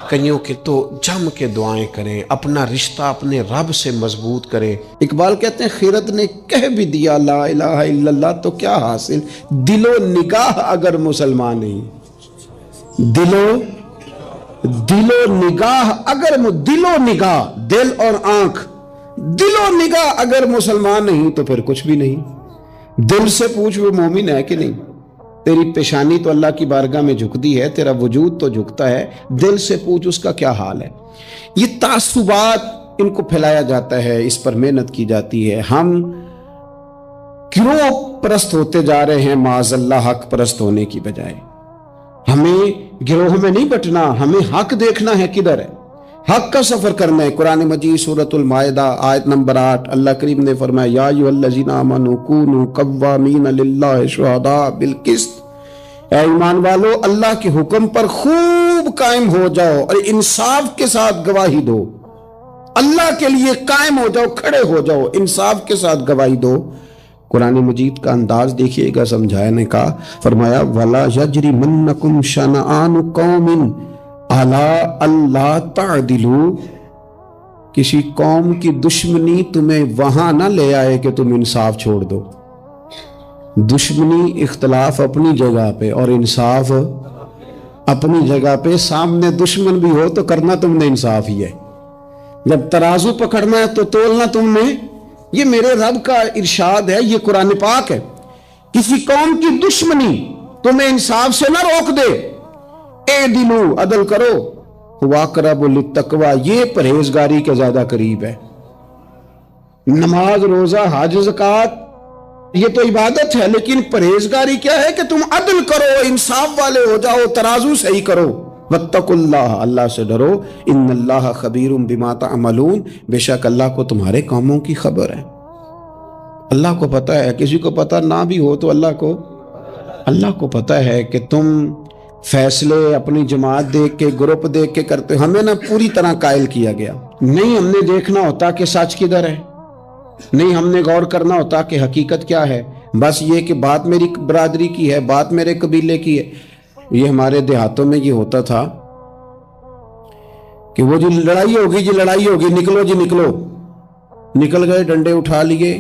کئیوں کے۔ تو جم کے دعائیں کریں، اپنا رشتہ اپنے رب سے مضبوط کریں۔ اقبال کہتے ہیں خیرت نے کہہ بھی دیا لا الہ الا اللہ تو کیا حاصل، دل و نگاہ اگر مسلمان نہیں، دل و نگاہ اگر دل و نگاہ، دل اور آنکھ، دل و نگاہ اگر مسلمان نہیں تو پھر کچھ بھی نہیں۔ دل سے پوچھ وہ مومن ہے کہ نہیں، تیری پیشانی تو اللہ کی بارگاہ میں جھکتی ہے، تیرا وجود تو جھکتا ہے، دل سے پوچھ اس کا کیا حال ہے۔ یہ تعصبات ان کو پھیلایا جاتا ہے، اس پر محنت کی جاتی ہے۔ ہم گروہ پرست ہوتے جا رہے ہیں معاذ اللہ حق پرست ہونے کی بجائے۔ ہمیں گروہ میں نہیں بٹنا، ہمیں حق دیکھنا ہے کدھر ہے، حق کا سفر کرنا ہے۔ قرآن مجید سورۃ المائدہ آیت نمبر 8 اللہ کریم نے فرمایا یا ایھا الذین آمنوا کونوا قوامین للہ شہداء بالقسط، اے ایمان والو اللہ کے حکم پر خوب قائم ہو جاؤ اور انصاف کے ساتھ گواہی دو۔ اللہ کے لیے قائم ہو جاؤ، کھڑے ہو جاؤ، انصاف کے ساتھ گواہی دو۔ قرآن مجید کا انداز دیکھیے گا سمجھانے کا، فرمایا وَلَا يَجْرِمَنَّكُمْ شَنَآنُ قَوْمٍ عَلَىٰ أَلَّا تَعْدِلُوا، کسی قوم کی دشمنی تمہیں وہاں نہ لے آئے کہ تم انصاف چھوڑ دو۔ دشمنی اختلاف اپنی جگہ پہ اور انصاف اپنی جگہ پہ، سامنے دشمن بھی ہو تو کرنا تم نے انصاف ہی ہے، جب ترازو پکڑنا ہے تو تولنا تم نے۔ یہ میرے رب کا ارشاد ہے، یہ قرآن پاک ہے۔ کسی قوم کی دشمنی تمہیں انصاف سے نہ روک دے، اعدلوا عدل کرو، ہوا اقرب للتقوی، یہ پرہیزگاری کے زیادہ قریب ہے۔ نماز روزہ حج زکوٰۃ یہ تو عبادت ہے، لیکن پرہیزگاری کیا ہے کہ تم عدل کرو، انصاف والے ہو جاؤ، ترازو صحیح کرو۔ واتقوا اللہ، اللہ سے ڈرو، ان اللہ خبیر بما تعملون، بے شک اللہ کو تمہارے کاموں کی خبر ہے۔ اللہ کو پتہ ہے، کسی کو پتہ نہ بھی ہو تو اللہ کو پتہ ہے کہ تم فیصلے اپنی جماعت دیکھ کے، گروپ دیکھ کے کرتے ہو۔ ہمیں نہ پوری طرح قائل کیا گیا، نہیں ہم نے دیکھنا ہوتا کہ سچ کدھر ہے، نہیں ہم نے غور کرنا ہوتا کہ حقیقت کیا ہے، بس یہ کہ بات میری برادری کی ہے، بات میرے قبیلے کی ہے۔ یہ ہمارے دیہاتوں میں یہ ہوتا تھا کہ وہ جو لڑائی ہوگی، نکلو جی نکلو، نکل گئے، ڈنڈے اٹھا لیے،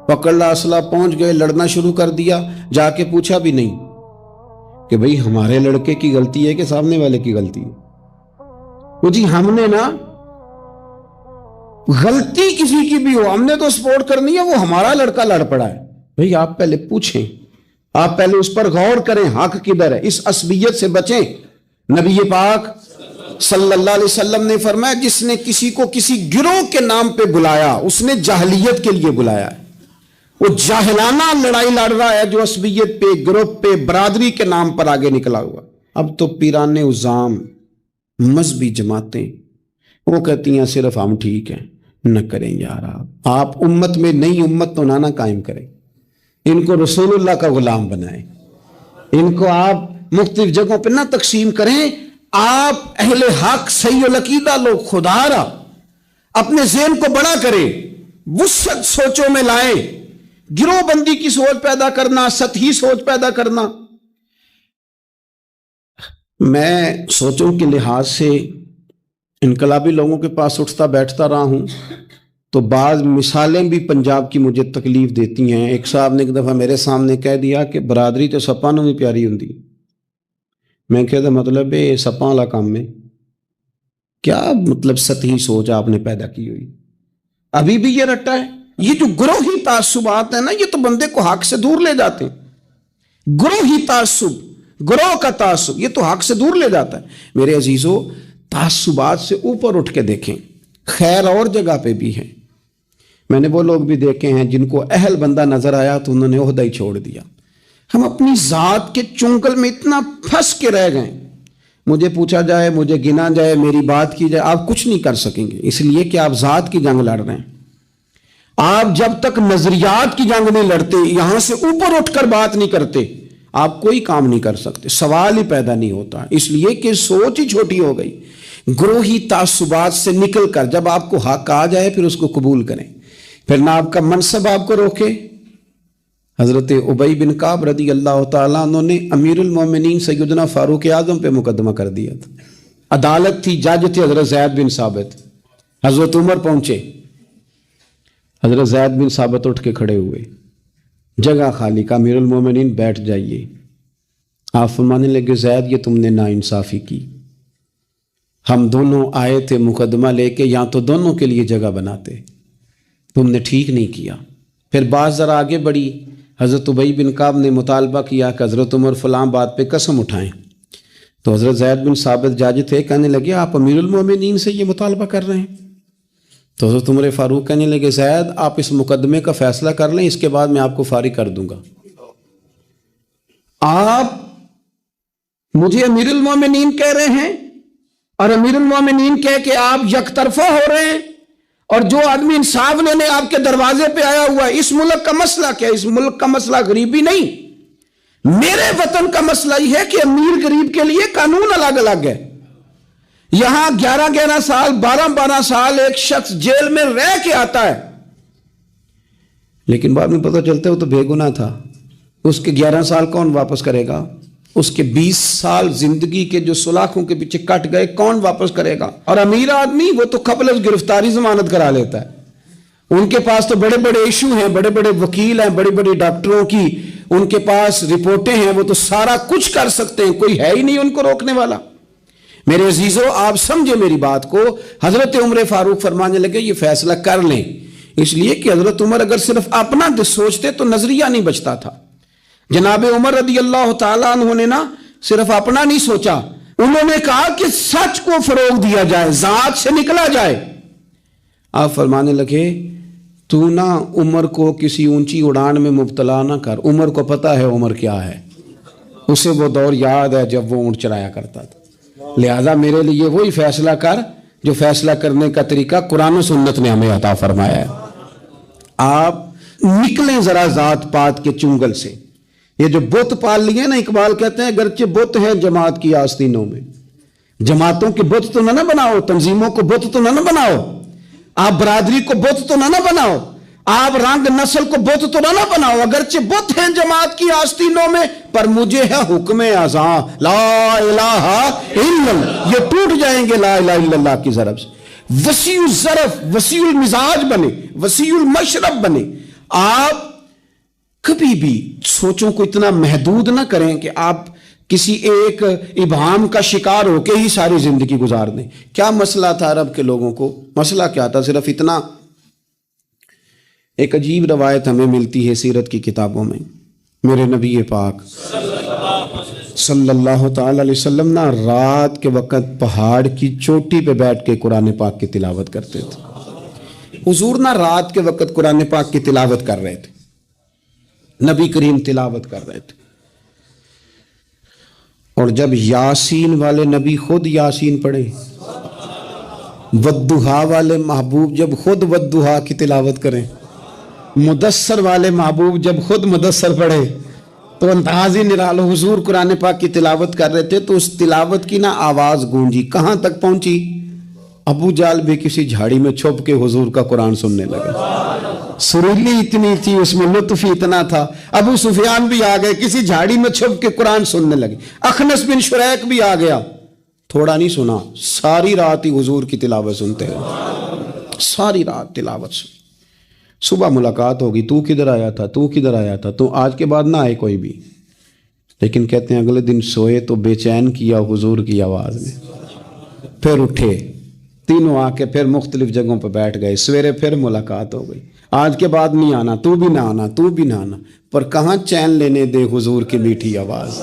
پکڑ لا اسلحہ، پہنچ گئے، لڑنا شروع کر دیا، جا کے پوچھا بھی نہیں کہ بھئی ہمارے لڑکے کی غلطی ہے کہ سامنے والے کی غلطی ہے۔ وہ جی ہم نے نا غلطی کسی کی بھی ہو، ہم نے تو سپورٹ کرنی ہے، وہ ہمارا لڑکا لڑ پڑا ہے۔ بھئی آپ پہلے پوچھیں، آپ پہلے اس پر غور کریں حق کدھر ہے، اس عصبیت سے بچیں۔ نبی پاک صلی اللہ علیہ وسلم نے فرمایا جس نے کسی کو کسی گروہ کے نام پہ بلایا اس نے جاہلیت کے لیے بلایا ہے، وہ جاہلانہ لڑائی لڑ رہا ہے جو عصبیت پہ، گروپ پہ، برادری کے نام پر آگے نکلا ہوا۔ اب تو پیران عظام، مذہبی جماعتیں وہ کہتی ہیں صرف ہم ٹھیک ہیں، نہ کریں یار، آپ امت میں نئی امت تو نہ قائم کریں، ان کو رسول اللہ کا غلام بنائیں، ان کو آپ مختلف جگہوں پہ نہ تقسیم کریں، آپ اہل حق صحیح العقیدہ لوگ، خدا را اپنے ذہن کو بڑا کریں، وسعت سوچوں میں لائیں، گروہ بندی کی سوچ پیدا کرنا، سطحی سوچ پیدا کرنا۔ میں سوچوں کے لحاظ سے انقلابی لوگوں کے پاس اٹھتا بیٹھتا رہا ہوں تو بعض مثالیں بھی پنجاب کی مجھے تکلیف دیتی ہیں۔ ایک صاحب نے ایک دفعہ میرے سامنے کہہ دیا کہ برادری تو سپاں نوں بھی پیاری ہوندی۔ میں کہتا مطلب ہے سپاں والا کام ہے کیا؟ مطلب سطحی سوچ آپ نے پیدا کی ہوئی، ابھی بھی یہ رٹا ہے۔ یہ جو گروہی تعصبات ہیں نا، یہ تو بندے کو حق سے دور لے جاتے ہیں۔ گروہی تعصب، گروہ کا تعصب، یہ تو حق سے دور لے جاتا ہے۔ میرے عزیزو، تعصبات سے اوپر اٹھ کے دیکھیں، خیر اور جگہ پہ بھی ہیں۔ میں نے وہ لوگ بھی دیکھے ہیں جن کو اہل بندہ نظر آیا تو انہوں نے عہدہ ہی چھوڑ دیا۔ ہم اپنی ذات کے چنگل میں اتنا پھنس کے رہ گئے، مجھے پوچھا جائے، مجھے گنا جائے، میری بات کی جائے، آپ کچھ نہیں کر سکیں گے، اس لیے کہ آپ ذات کی جنگ لڑ رہے ہیں۔ آپ جب تک نظریات کی جنگ نہیں لڑتے، یہاں سے اوپر اٹھ کر بات نہیں کرتے، آپ کوئی کام نہیں کر سکتے، سوال ہی پیدا نہیں ہوتا، اس لیے کہ سوچ ہی چھوٹی ہو گئی۔ گروہی تعصبات سے نکل کر جب آپ کو حق آ جائے پھر اس کو قبول کریں، پھر نہ آپ کا منصب آپ کو روکے۔ حضرت ابی بن کعب رضی اللہ تعالیٰ عنہ نے امیر المومنین سیدنا فاروق اعظم پہ مقدمہ کر دیا تھا، عدالت تھی، جج تھے حضرت زید بن ثابت۔ حضرت عمر پہنچے، حضرت زید بن ثابت اٹھ کے کھڑے ہوئے، جگہ خالی کا، امیر المومنین بیٹھ جائیے۔ آپ فرمانے لگے زید یہ تم نے ناانصافی کی، ہم دونوں آئے تھے مقدمہ لے کے، یہاں تو دونوں کے لیے جگہ بناتے، تم نے ٹھیک نہیں کیا۔ پھر بات ذرا آگے بڑھی، حضرت ابی بن کعب نے مطالبہ کیا کہ حضرت عمر فلاں بات پہ قسم اٹھائیں، تو حضرت زید بن ثابت جاج تھے، کہنے لگے آپ امیر المومنین سے یہ مطالبہ کر رہے ہیں؟ تو حضرت عمر فاروق کہنے لگے زید آپ اس مقدمے کا فیصلہ کر لیں، اس کے بعد میں آپ کو فارغ کر دوں گا۔ آپ مجھے امیر المومنین کہہ رہے ہیں، اور امیر المومنین کہہ کے آپ یک طرفہ ہو رہے ہیں، اور جو آدمی انصاف لینے آپ کے دروازے پہ آیا ہوا ہے، اس ملک کا مسئلہ کیا ہے؟ اس ملک کا مسئلہ غریبی نہیں، میرے وطن کا مسئلہ یہ ہے کہ امیر غریب کے لیے قانون الگ الگ ہے۔ یہاں 11 سال 12 سال ایک شخص جیل میں رہ کے آتا ہے، لیکن بعد میں پتہ چلتا ہے وہ تو بے گناہ تھا، اس کے 11 سال کون واپس کرے گا؟ اس کے 20 سال زندگی کے جو سلاخوں کے پیچھے کٹ گئے کون واپس کرے گا؟ اور امیر آدمی وہ تو قبل از گرفتاری ضمانت کرا لیتا ہے، ان کے پاس تو بڑے بڑے ایشو ہیں، بڑے بڑے وکیل ہیں، بڑے بڑے ڈاکٹروں کی ان کے پاس رپورٹیں ہیں، وہ تو سارا کچھ کر سکتے ہیں، کوئی ہے ہی نہیں ان کو روکنے والا۔ میرے عزیزو آپ سمجھے میری بات کو، حضرت عمر فاروق فرمانے لگے یہ فیصلہ کر لیں، اس لیے کہ حضرت عمر اگر صرف اپنا سوچتے تو نظریہ نہیں بچتا تھا۔ جناب عمر رضی اللہ تعالیٰ عنہ نے نا صرف اپنا نہیں سوچا، انہوں نے کہا کہ سچ کو فروغ دیا جائے، ذات سے نکلا جائے۔ آپ فرمانے لگے تو نا عمر کو کسی اونچی اڑان میں مبتلا نہ کر، عمر کو پتا ہے عمر کیا ہے، اسے وہ دور یاد ہے جب وہ اونٹ چرایا کرتا تھا، لہذا میرے لیے وہی فیصلہ کر جو فیصلہ کرنے کا طریقہ قرآن و سنت نے ہمیں عطا فرمایا ہے۔ آپ نکلیں ذرا ذات پات کے چنگل سے، یہ جو بت پال لیے نا، اقبال کہتے ہیں اگرچہ بت ہے جماعت کی آستینوں میں، جماعتوں کے بت تو نہ بناؤ، تنظیموں کو بت تو نہ بناؤ، آپ برادری کو بت تو نہ بناؤ، آپ رنگ نسل کو بت تو نہ بناؤ، اگرچہ بت ہیں جماعت کی آستینوں میں، پر مجھے ہے حکم اذاں لا الہ الا اللہ، یہ ٹوٹ جائیں گے لا الہ الا اللہ کی ضرب سے۔ وسیع الظرف، وسیع المزاج بنے، وسیع المشرب بنے۔ آپ کبھی بھی سوچوں کو اتنا محدود نہ کریں کہ آپ کسی ایک ابہام کا شکار ہو کے ہی ساری زندگی گزار دیں۔ کیا مسئلہ تھا عرب کے لوگوں کو؟ مسئلہ کیا تھا؟ صرف اتنا، ایک عجیب روایت ہمیں ملتی ہے سیرت کی کتابوں میں، میرے نبی پاک صلی اللہ تعالی علیہ وسلم نا رات کے وقت پہاڑ کی چوٹی پہ بیٹھ کے قرآن پاک کی تلاوت کرتے تھے۔ حضور نا رات کے وقت قرآن پاک کی تلاوت کر رہے تھے، نبی کریم تلاوت کر رہے تھے، اور جب یاسین والے نبی خود یاسین پڑھے، والضحیٰ والے محبوب جب خود والضحیٰ کی تلاوت کریں، مدثر والے محبوب جب خود مدثر پڑھے، تو انداز ہی نرالو۔ حضور قرآن پاک کی تلاوت کر رہے تھے تو اس تلاوت کی نا آواز گونجی، کہاں تک پہنچی؟ ابو جال بھی کسی جھاڑی میں چھپ کے حضور کا قرآن سننے لگے، سریلی اتنی تھی اس میں، لطف اتنا تھا۔ ابو سفیان بھی آ گئے، کسی جھاڑی میں چھپ کے قرآن سننے لگے۔ اخنس بن شریک بھی آ گیا، تھوڑا نہیں سنا، ساری رات ہی حضور کی تلاوت سنتے رہے، ساری رات تلاوت سن۔ صبح ملاقات ہوگی، تو کدھر آیا تھا، تو کدھر آیا تھا، تو آج کے بعد نہ آئے کوئی بھی، لیکن کہتے ہیں اگلے دن سوئے تو بے چین کیا حضور کی آواز نے، پھر اٹھے، تینوں آ کے پھر مختلف جگہوں پہ بیٹھ گئے، سویرے پھر ملاقات ہو گئی، آج کے بعد نہیں آنا، تو بھی نہ آنا، تو بھی نہ آنا، پر کہاں چین لینے دے حضور کی میٹھی آواز،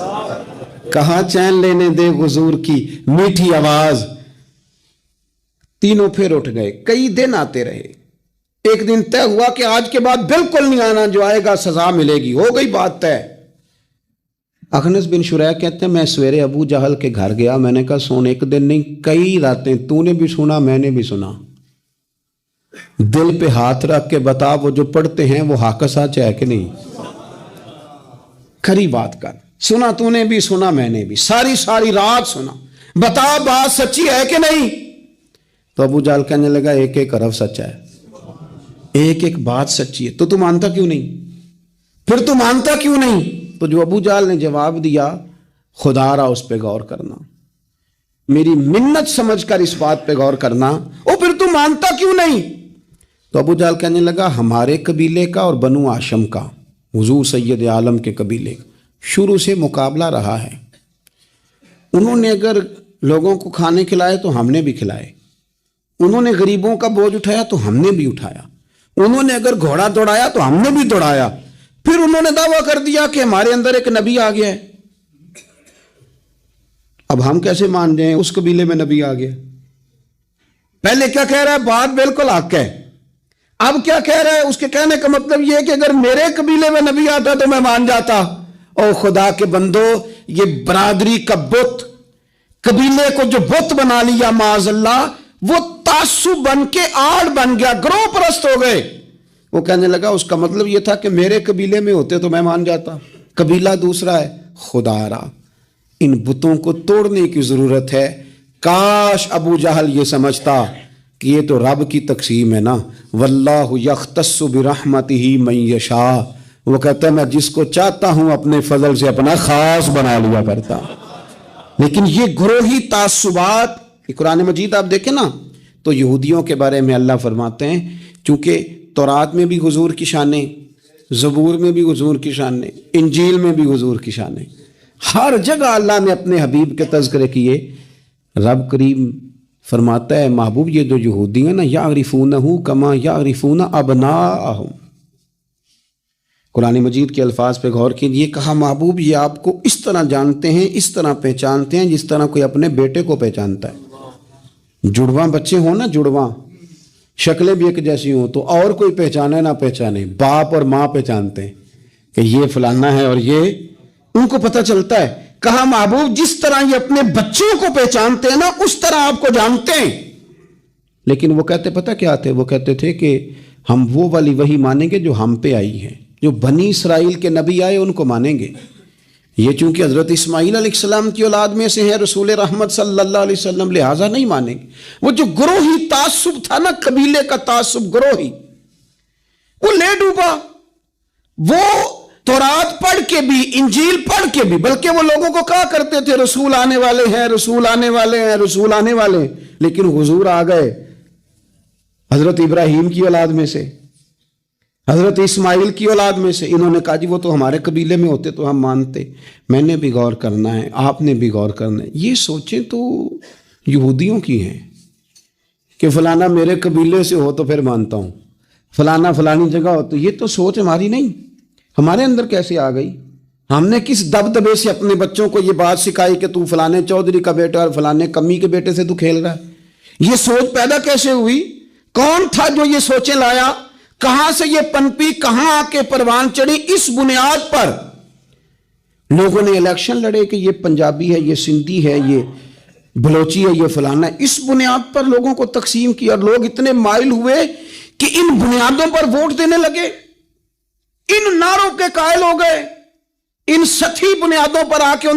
کہاں چین لینے دے حضور کی میٹھی آواز۔ تینوں پھر اٹھ گئے، کئی دن آتے رہے، ایک دن طے ہوا کہ آج کے بعد بالکل نہیں آنا، جو آئے گا سزا ملے گی، ہو گئی بات طے۔ اخنس بن شریک کہتے ہیں میں سویرے ابو جہل کے گھر گیا، میں نے کہا سن ایک دن نہیں کئی راتیں، تو نے بھی سنا میں نے بھی سنا، دل پہ ہاتھ رکھ کے بتا وہ جو پڑھتے ہیں وہ حق سچ ہے کہ نہیں، کھری بات کر، سنا تو نے بھی سنا میں نے بھی، ساری رات سنا، بتا بات سچی ہے کہ نہیں؟ تو ابو جہل کہنے لگا ایک ایک حرف سچا ہے، ایک ایک بات سچی ہے، تو تم مانتا کیوں نہیں؟ پھر تو مانتا کیوں نہیں؟ تو جو ابو جہل نے جواب دیا، خدا را اس پہ غور کرنا، میری منت سمجھ کر اس بات پہ غور کرنا، او پھر تو مانتا کیوں نہیں؟ تو ابو جہل کہنے لگا ہمارے قبیلے کا اور بنو ہاشم کا، حضور سید عالم کے قبیلے کا شروع سے مقابلہ رہا ہے، انہوں نے اگر لوگوں کو کھانے کھلائے تو ہم نے بھی کھلائے، انہوں نے غریبوں کا بوجھ اٹھایا تو ہم نے بھی اٹھایا، انہوں نے اگر گھوڑا دوڑایا تو ہم نے بھی دوڑایا، پھر انہوں نے دعویٰ کر دیا کہ ہمارے اندر ایک نبی آ گیا ہے، اب ہم کیسے مان جائیں اس قبیلے میں نبی آ گیا؟ پہلے کیا کہہ رہا ہے؟ بات بالکل حق ہے. اب کیا کہہ رہا ہے؟ اس کے کہنے کا مطلب یہ ہے کہ اگر میرے قبیلے میں نبی آتا تو میں مان جاتا. او خدا کے بندو، یہ برادری کا بت، قبیلے کو جو بت بنا لیا معاذ اللہ، وہ تعصب بن کے آڑ بن گیا، گروہ پرست ہو گئے. وہ کہنے لگا اس کا مطلب یہ تھا کہ میرے قبیلے میں ہوتے تو میں مان جاتا. قبیلہ دوسرا ہے. خدا را، ان بتوں کو توڑنے کی ضرورت ہے. کاش ابو جہل یہ سمجھتا کہ یہ تو رب کی تقسیم ہے نا، واللہ یختص برحمتہ من یشاء. وہ کہتا ہے میں جس کو چاہتا ہوں اپنے فضل سے اپنا خاص بنا لیا کرتا. لیکن یہ گروہی تعصبات، قرآن مجید آپ دیکھیں نا تو یہودیوں کے بارے میں اللہ فرماتے ہیں چونکہ تورات میں بھی حضور کی شانیں، زبور میں بھی حضور کی شانیں، انجیل میں بھی حضور کی شانیں، ہر جگہ اللہ نے اپنے حبیب کے تذکرے کیے. رب کریم فرماتا ہے محبوب یہ جو یہودی ہیں نا، یعرفونہ کما یعرفون ابناءہم. قرآن مجید کے الفاظ پہ غور کیجئے. کہا محبوب یہ آپ کو اس طرح جانتے ہیں، اس طرح پہچانتے ہیں جس طرح کوئی اپنے بیٹے کو پہچانتا ہے. جڑواں بچے ہوں نا، جڑواں شکلیں بھی ایک جیسی ہوں تو اور کوئی پہچانے نہ پہچانے، باپ اور ماں پہچانتے ہیں کہ یہ فلانا ہے، اور یہ ان کو پتہ چلتا ہے. کہا محبوب جس طرح یہ اپنے بچوں کو پہچانتے ہیں نا، اس طرح آپ کو جانتے ہیں. لیکن وہ کہتے پتہ کیا تھے؟ وہ کہتے تھے کہ ہم وہ والی وحی مانیں گے جو ہم پہ آئی ہے، جو بنی اسرائیل کے نبی آئے ان کو مانیں گے. یہ چونکہ حضرت اسماعیل علیہ السلام کی اولاد میں سے ہے رسول رحمت صلی اللہ علیہ وسلم، لہٰذا نہیں مانیں گے. وہ جو گروہی تعصب تھا نا، قبیلے کا تعصب گروہی، وہ لے ڈوبا. وہ تورات پڑھ کے بھی، انجیل پڑھ کے بھی، بلکہ وہ لوگوں کو کہا کرتے تھے رسول آنے والے ہیں، رسول آنے والے ہیں، رسول آنے والے ہیں. لیکن حضور آ گئے حضرت ابراہیم کی اولاد میں سے، حضرت اسماعیل کی اولاد میں سے. انہوں نے کہا جی وہ تو ہمارے قبیلے میں ہوتے تو ہم مانتے. میں نے بھی غور کرنا ہے، آپ نے بھی غور کرنا ہے. یہ سوچیں تو یہودیوں کی ہیں کہ فلانا میرے قبیلے سے ہو تو پھر مانتا ہوں، فلانا فلانی جگہ ہو تو. یہ تو سوچ ہماری نہیں، ہمارے اندر کیسے آ گئی؟ ہم نے کس دبدبے سے اپنے بچوں کو یہ بات سکھائی کہ تو فلانے چودھری کا بیٹا اور فلانے کمی کے بیٹے سے تو کھیل رہا ہے؟ یہ سوچ پیدا کیسے ہوئی؟ کون تھا جو یہ سوچیں لایا؟ کہاں سے یہ پنپی، کہاں آ کے پروان چڑھی؟ اس بنیاد پر لوگوں نے الیکشن لڑے کہ یہ پنجابی ہے، یہ سندھی ہے، یہ بلوچی ہے، یہ فلانا ہے. اس بنیاد پر لوگوں کو تقسیم کیا، اور لوگ اتنے مائل ہوئے کہ ان بنیادوں پر ووٹ دینے لگے، ان نعروں کے قائل ہو گئے. ان سطحی بنیادوں پر آ کے